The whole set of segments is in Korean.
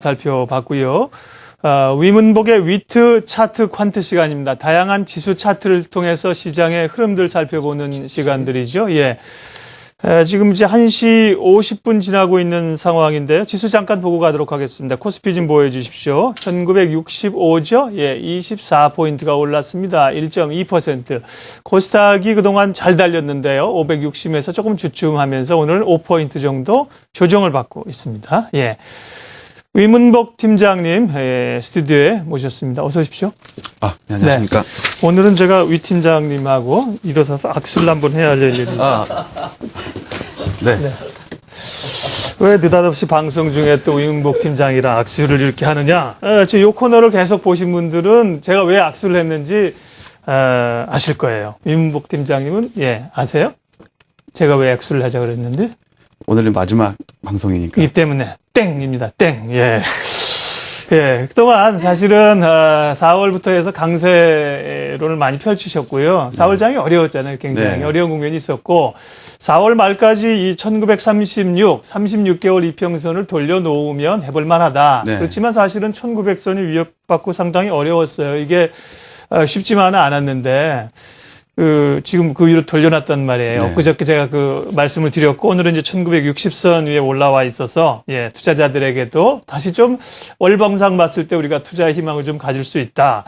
살펴봤고요. 위문복의 위트 차트 퀀트 시간입니다. 다양한 지수 차트를 통해서 시장의 흐름들 살펴보는 시간들이죠. 예. 지금 이제 1시 50분 지나고 있는 상황인데요. 지수 잠깐 보고 가도록 하겠습니다. 코스피 좀 보여주십시오. 1965죠? 예, 24포인트가 올랐습니다. 1.2%. 코스닥이 그동안 잘 달렸는데요. 560에서 조금 주춤하면서 오늘 5포인트 정도 조정을 받고 있습니다. 예. 위문복 팀장님 스튜디오에 모셨습니다. 어서 오십시오. 네, 안녕하십니까. 네. 오늘은 제가 위 팀장님하고 일어서서 악수를 한번 해야 할 일입니다. 네. 왜 느닷없이 방송 중에 또 위문복 팀장이랑 악수를 이렇게 하느냐. 이 코너를 계속 보신 분들은 제가 왜 악수를 했는지 아실 거예요. 위문복 팀장님은 아세요? 제가 왜 악수를 하자 그랬는데? 오늘은 마지막 방송이니까. 이 때문에 땡입니다. 땡. 예. 예. 그동안 사실은 4월부터 해서 강세론을 많이 펼치셨고요. 4월장이 어려웠잖아요. 굉장히 어려운 국면이 있었고 4월 말까지 이 36개월 이평선을 돌려놓으면 해볼 만하다. 그렇지만 사실은 1900선이 위협받고 상당히 어려웠어요. 이게 쉽지만은 않았는데 지금 그 위로 돌려놨단 말이에요. 그저께 제가 그 말씀을 드렸고, 오늘은 이제 1960선 위에 올라와 있어서, 투자자들에게도 다시 좀 월봉상 봤을 때 우리가 투자의 희망을 좀 가질 수 있다.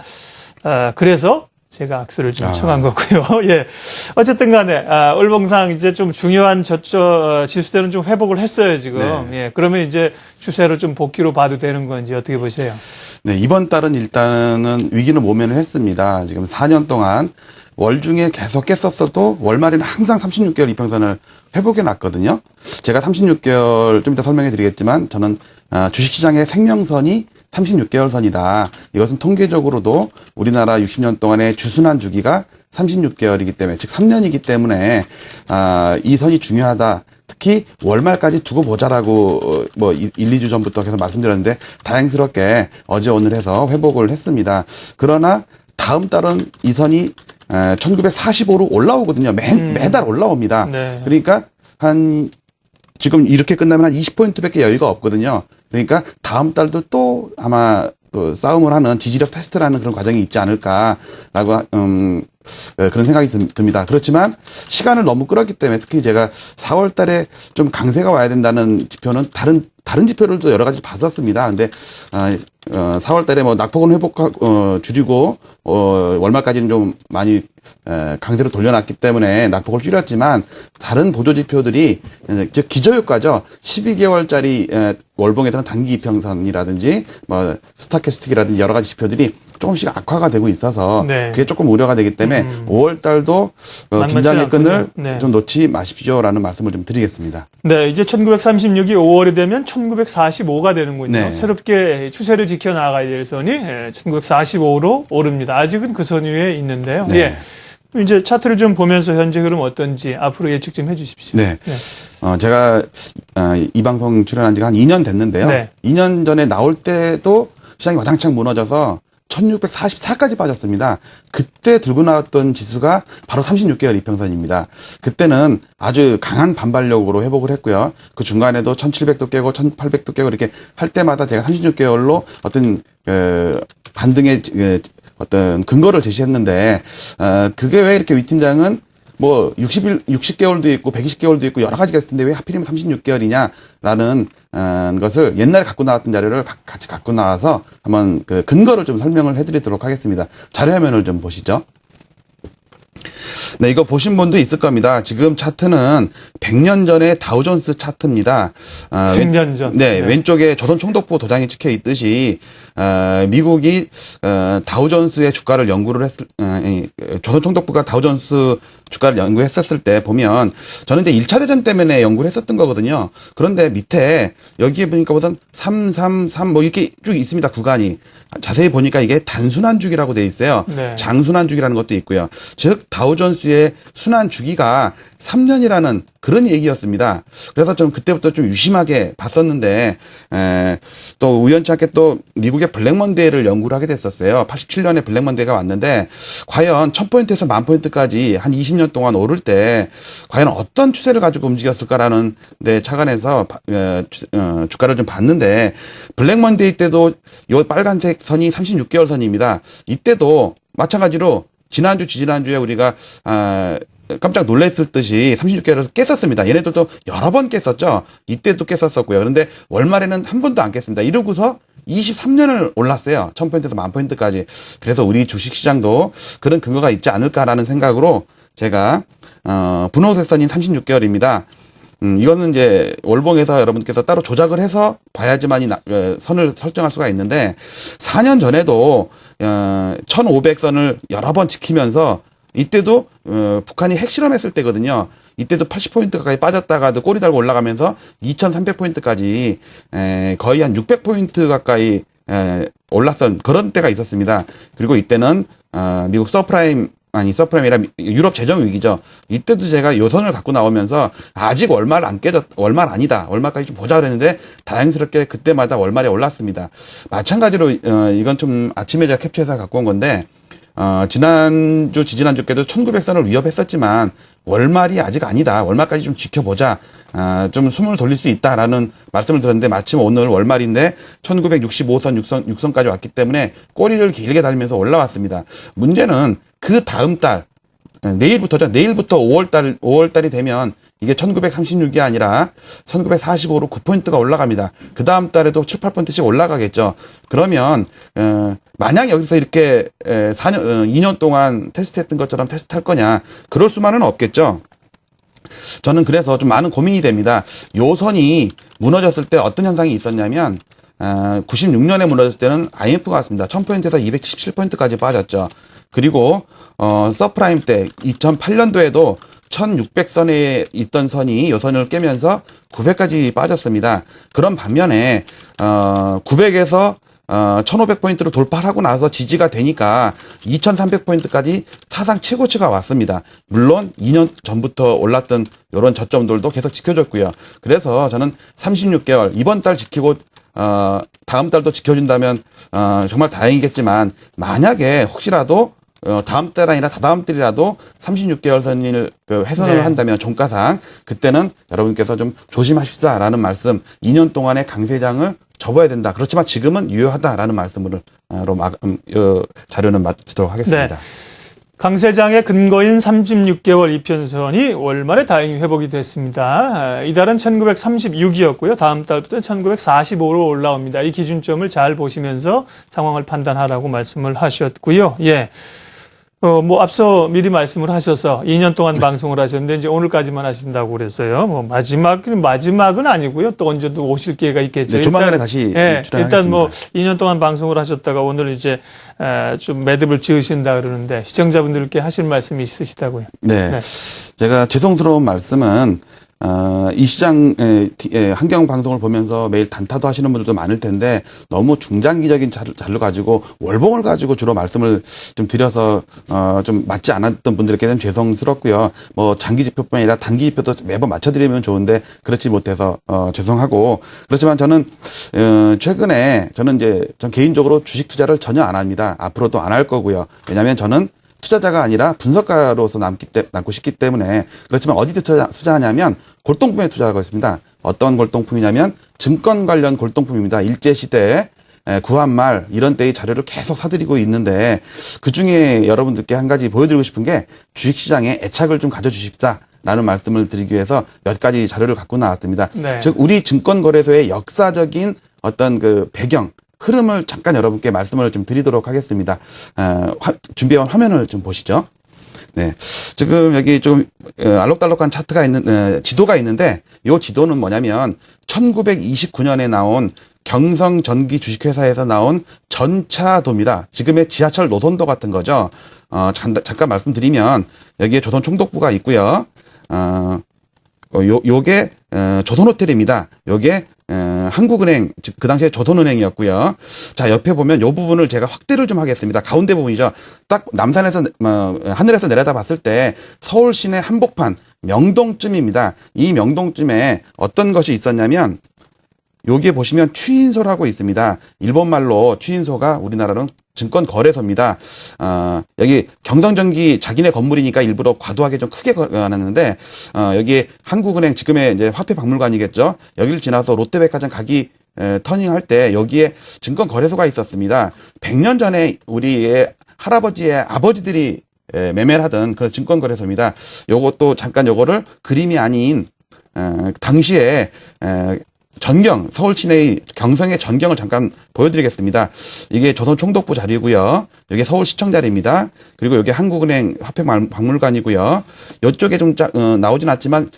그래서 제가 악수를 좀 청한 거고요. 예. 어쨌든 간에, 월봉상 이제 좀 중요한 지수대는 좀 회복을 했어요, 지금. 예. 그러면 이제 추세를 좀 복귀로 봐도 되는 건지 어떻게 보세요? 네, 이번 달은 일단은 위기는 모면을 했습니다. 지금 4년 동안 월 중에 계속 깼었어도 월말에는 항상 36개월 이평선을 회복해 놨거든요. 제가 36개월 좀 이따 설명해 드리겠지만 저는 주식시장의 생명선이 36개월 선이다. 이것은 통계적으로도 우리나라 60년 동안의 주순환 주기가 36개월이기 때문에, 즉 3년이기 때문에 이 선이 중요하다. 특히 월말까지 두고 보자라고 1, 2주 전부터 계속 말씀드렸는데 다행스럽게 어제 오늘 해서 회복을 했습니다. 그러나 다음 달은 이 선이 1945로 올라오거든요. 매달 올라옵니다. 그러니까 지금 이렇게 끝나면 한 20포인트밖에 여유가 없거든요. 그러니까 다음 달도 또 아마 또 싸움을 하는 지지력 테스트라는 그런 과정이 있지 않을까라고 그런 생각이 듭니다. 그렇지만 시간을 너무 끌었기 때문에 특히 제가 4월 달에 좀 강세가 와야 된다는 지표는 다른 지표들도 여러 가지 봤었습니다. 근데 4월 달에 낙폭은 줄이고 월말까지는 좀 많이 강세로 돌려놨기 때문에 낙폭을 줄였지만 다른 보조 지표들이 즉 기저효과죠. 12개월짜리 월봉에서는 단기 이평선이라든지 스타캐스틱이라든지 여러 가지 지표들이 조금씩 악화가 되고 있어서 그게 조금 우려가 되기 때문에 5월 달도 긴장의 끈을 좀 놓지 마십시오라는 말씀을 좀 드리겠습니다. 네, 이제 1936이 5월이 되면 1945가 되는군요. 새롭게 추세를 지켜나가야 될 선이 1945로 오릅니다. 아직은 그 선 위에 있는데요. 이제 차트를 좀 보면서 현재 흐름 어떤지 앞으로 예측 좀 해주십시오. 제가 이 방송 출연한 지가 한 2년 됐는데요. 2년 전에 나올 때도 시장이 와장창 무너져서 1644까지 빠졌습니다. 그때 들고 나왔던 지수가 바로 36개월 이평선입니다. 그때는 아주 강한 반발력으로 회복을 했고요. 그 중간에도 1700도 깨고 1800도 깨고 이렇게 할 때마다 제가 36개월로 어떤 반등의 어떤 근거를 제시했는데 그게 왜 이렇게 위 팀장은 60개월도 있고 120개월도 있고 여러 가지가 있을 텐데 왜 하필이면 36개월이냐라는 것을 옛날에 갖고 나왔던 자료를 같이 갖고 나와서 한번 그 근거를 좀 설명을 해드리도록 하겠습니다. 자료 화면을 좀 보시죠. 네, 이거 보신 분도 있을 겁니다. 지금 차트는 100년 전의 다우존스 차트입니다. 100년 전. 왼쪽에 조선총독부 도장이 찍혀 있듯이 미국이 다우존스의 주가를 연구를 조선총독부가 다우존스 주가를 연구했었을 때 보면 저는 이제 1차 대전 때문에 연구를 했었던 거거든요. 그런데 밑에 여기에 보니까 우선 333 이렇게 쭉 있습니다. 구간이. 자세히 보니까 이게 단순한 주기라고 돼 있어요. 장순한 주기라는 것도 있고요. 즉 다우존스의 마켓의 순환 주기가 3년이라는 그런 얘기였습니다. 그래서 좀 그때부터 좀 유심하게 봤었는데 또 우연치 않게 또 미국의 블랙먼데이를 연구를 하게 됐었어요. 87년에 블랙먼데이가 왔는데 과연 1000포인트에서 10,000포인트까지 한 20년 동안 오를 때 과연 어떤 추세를 가지고 움직였을까라는 데 착안해서 주가를 좀 봤는데 블랙먼데이 때도 요 빨간색 선이 36개월 선입니다. 이때도 마찬가지로 지난주, 지지난주에 우리가 깜짝 놀랐을 듯이 36개월을 깼었습니다. 얘네들도 여러 번 깼었죠. 이때도 깼었었고요. 그런데 월말에는 한 번도 안 깼습니다. 이러고서 23년을 올랐어요. 1000포인트에서 10,000포인트까지. 그래서 우리 주식시장도 그런 근거가 있지 않을까라는 생각으로 제가 분홍색 선인 36개월입니다. 이거는 이제 월봉에서 여러분께서 따로 조작을 해서 봐야지만이 선을 설정할 수가 있는데 4년 전에도 1500선을 여러 번 지키면서 이때도 북한이 핵실험했을 때거든요. 이때도 80포인트 가까이 빠졌다가도 꼬리 달고 올라가면서 2300포인트까지 거의 한 600포인트 가까이 올랐던 그런 때가 있었습니다. 그리고 이때는 미국 서프라임이라 유럽 재정 위기죠. 이때도 제가 요선을 갖고 나오면서 아직 월말 아니다. 월말까지 좀 보자 그랬는데 다행스럽게 그때마다 월말에 올랐습니다. 마찬가지로 이건 좀 아침에 제가 캡처해서 갖고 온 건데 지난주, 지지난주께도 1900선을 위협했었지만 월말이 아직 아니다. 월말까지 좀 지켜보자. 좀 숨을 돌릴 수 있다라는 말씀을 드렸는데 마침 오늘 월말인데 1965선, 6선까지 왔기 때문에 꼬리를 길게 달면서 올라왔습니다. 문제는 그 다음 달, 내일부터 5월달이 되면 이게 1936이 아니라 1945로 9포인트가 올라갑니다. 그 다음 달에도 7, 8포인트씩 올라가겠죠. 그러면, 만약 여기서 이렇게 2년 동안 테스트했던 것처럼 테스트할 거냐. 그럴 수만은 없겠죠. 저는 그래서 좀 많은 고민이 됩니다. 요 선이 무너졌을 때 어떤 현상이 있었냐면, 96년에 무너졌을 때는 IMF가 왔습니다. 1000포인트에서 277포인트까지 빠졌죠. 그리고, 서프라임 때 2008년도에도 1600선에 있던 선이 요 선을 깨면서 900까지 빠졌습니다. 그런 반면에 900에서 1500포인트로 돌파하고 나서 지지가 되니까 2300포인트까지 사상 최고치가 왔습니다. 물론 2년 전부터 올랐던 이런 저점들도 계속 지켜줬고요. 그래서 저는 36개월 이번 달 지키고 다음 달도 지켜준다면 정말 다행이겠지만 만약에 혹시라도 다음 달 아니라 다다음 달이라도 36개월 선을 훼손을 한다면 종가상 그때는 여러분께서 좀 조심하십사라는 말씀 2년 동안의 강세장을 접어야 된다. 그렇지만 지금은 유효하다라는 말씀으로 자료는 마치도록 하겠습니다. 네. 강세장의 근거인 36개월 이편선이 월말에 다행히 회복이 됐습니다. 이달은 1936이었고요. 다음 달부터 1945로 올라옵니다. 이 기준점을 잘 보시면서 상황을 판단하라고 말씀을 하셨고요. 예. 앞서 미리 말씀을 하셔서 2년 동안 방송을 하셨는데 이제 오늘까지만 하신다고 그랬어요. 마지막은 아니고요. 또 언제도 오실 기회가 있겠죠. 네, 조만간에 다시 출연하겠습니다. 일단 2년 동안 방송을 하셨다가 오늘 이제 좀 매듭을 지으신다 그러는데 시청자분들께 하실 말씀이 있으시다고요. 네. 제가 죄송스러운 말씀은 이 시장 환경 방송을 보면서 매일 단타도 하시는 분들도 많을 텐데 너무 중장기적인 자료 가지고 월봉을 가지고 주로 말씀을 좀 드려서 좀 맞지 않았던 분들에게는 죄송스럽고요. 장기 지표뿐만 아니라 단기 지표도 매번 맞춰드리면 좋은데 그렇지 못해서 죄송하고 그렇지만 저는 최근에 전 개인적으로 주식 투자를 전혀 안 합니다. 앞으로도 안 할 거고요. 왜냐하면 저는 투자자가 아니라 분석가로서 남고 싶기 때문에 그렇지만 어디 투자하냐면 골동품에 투자하고 있습니다. 어떤 골동품이냐면 증권 관련 골동품입니다. 일제시대 구한말 이런 때의 자료를 계속 사드리고 있는데 그중에 여러분들께 한 가지 보여드리고 싶은 게 주식시장에 애착을 좀 가져주십사라는 말씀을 드리기 위해서 몇 가지 자료를 갖고 나왔습니다. 네. 즉 우리 증권거래소의 역사적인 어떤 그 배경 흐름을 잠깐 여러분께 말씀을 좀 드리도록 하겠습니다. 준비해온 화면을 좀 보시죠. 네. 지금 여기 좀 알록달록한 차트가 지도가 있는데 이 지도는 뭐냐면 1929년에 나온 경성전기 주식회사에서 나온 전차도입니다. 지금의 지하철 노선도 같은 거죠. 잠깐 말씀드리면 여기에 조선총독부가 있고요. 요게 조선호텔입니다. 요게 한국은행, 즉 그 당시에 조선은행이었고요. 자, 옆에 보면 이 부분을 제가 확대를 좀 하겠습니다. 가운데 부분이죠. 딱 남산에서 하늘에서 내려다 봤을 때 서울 시내 한복판 명동쯤입니다. 이 명동쯤에 어떤 것이 있었냐면 여기에 보시면 취인소라고 있습니다. 일본말로 취인소가 우리나라로는 증권거래소입니다. 여기 경성전기 자기네 건물이니까 일부러 과도하게 좀 크게 놨는데, 여기 한국은행 지금의 이제 화폐박물관이겠죠. 여기를 지나서 롯데백화점 가기 터닝할 때 여기에 증권거래소가 있었습니다. 100년 전에 우리의 할아버지의 아버지들이 매매를 하던 그 증권거래소입니다. 요것도 잠깐 요거를 그림이 아닌 당시에 전경, 서울 시내의 경성의 전경을 잠깐 보여드리겠습니다. 이게 조선총독부 자리고요. 여기 서울시청 자리입니다. 그리고 여기 한국은행 화폐박물관이고요. 이쪽에 좀 나오진 않지만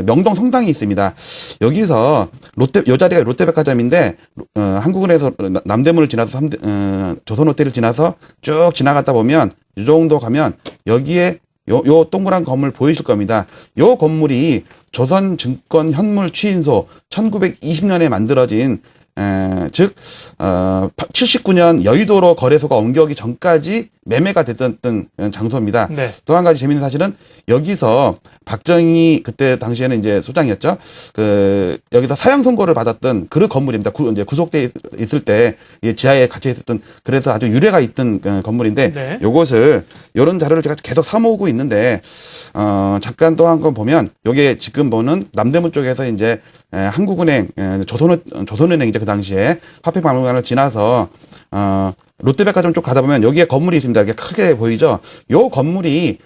명동 성당이 있습니다. 여기서 요 자리가 롯데백화점인데 한국은행에서 남대문을 지나서 조선호텔을 지나서 쭉 지나갔다 보면 이 정도 가면 여기에 요 동그란 건물 보이실 겁니다. 요 건물이 조선증권현물 취인소 1920년에 만들어진 즉 79년 여의도로 거래소가 옮겨오기 전까지 매매가 됐었던 장소입니다. 네. 또 한 가지 재미있는 사실은 여기서 박정희 그때 당시에는 이제 소장이었죠. 여기서 사형 선고를 받았던 그 건물입니다. 이제 구속돼 있을 때 지하에 갇혀 있었던 그래서 아주 유래가 있던 건물인데 네. 요것을 이런 자료를 제가 계속 사모으고 있는데 잠깐 또 한 번 보면 요게 지금 보는 남대문 쪽에서 이제 한국은행 조선은행이죠. 그 당시에 화폐박물관을 지나서 롯데백화점 쪽 가다 보면 여기에 건물이 있습니다. 이렇게 크게 보이죠? 요 건물이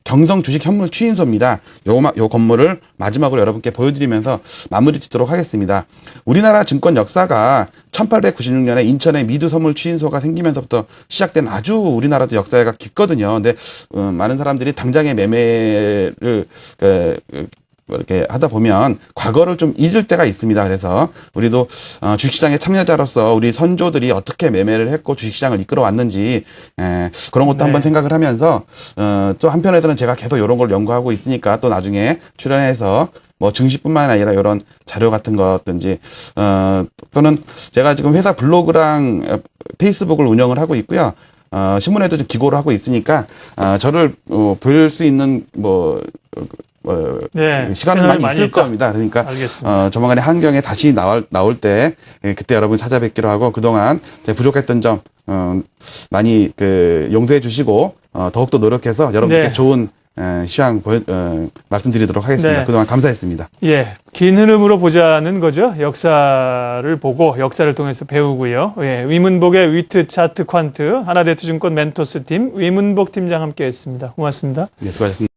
경성 주식 현물 취인소입니다. 요 건물을 마지막으로 여러분께 보여드리면서 마무리 짓도록 하겠습니다. 우리나라 증권 역사가 1896년에 인천에 미드 선물 취인소가 생기면서부터 시작된 아주 우리나라도 역사가 깊거든요. 근데 많은 사람들이 당장의 매매를 이렇게 하다 보면 과거를 좀 잊을 때가 있습니다. 그래서 우리도 주식시장의 참여자로서 우리 선조들이 어떻게 매매를 했고 주식시장을 이끌어 왔는지 그런 것도 네. 한번 생각을 하면서 또 한편에서는 제가 계속 이런 걸 연구하고 있으니까 또 나중에 출연해서 뭐 증시뿐만 아니라 이런 자료 같은 것든지 또는 제가 지금 회사 블로그랑 페이스북을 운영을 하고 있고요. 신문에도 좀 기고를 하고 있으니까 저를 볼 수 있는 네, 시간은 많이 있을 있다. 겁니다. 그러니까 알겠습니다. 조만간에 한경에 다시 나올 때 그때 여러분 찾아뵙기로 하고 그동안 부족했던 점 많이 용서해 주시고 더욱더 노력해서 여러분께 네. 좋은 시황 말씀드리도록 하겠습니다. 네. 그동안 감사했습니다. 예, 긴 흐름으로 보자는 거죠. 역사를 보고 역사를 통해서 배우고요. 예, 위문복의 위트 차트 퀀트 하나대투증권 멘토스 팀 위문복 팀장 함께했습니다. 고맙습니다. 네, 수고하셨습니다.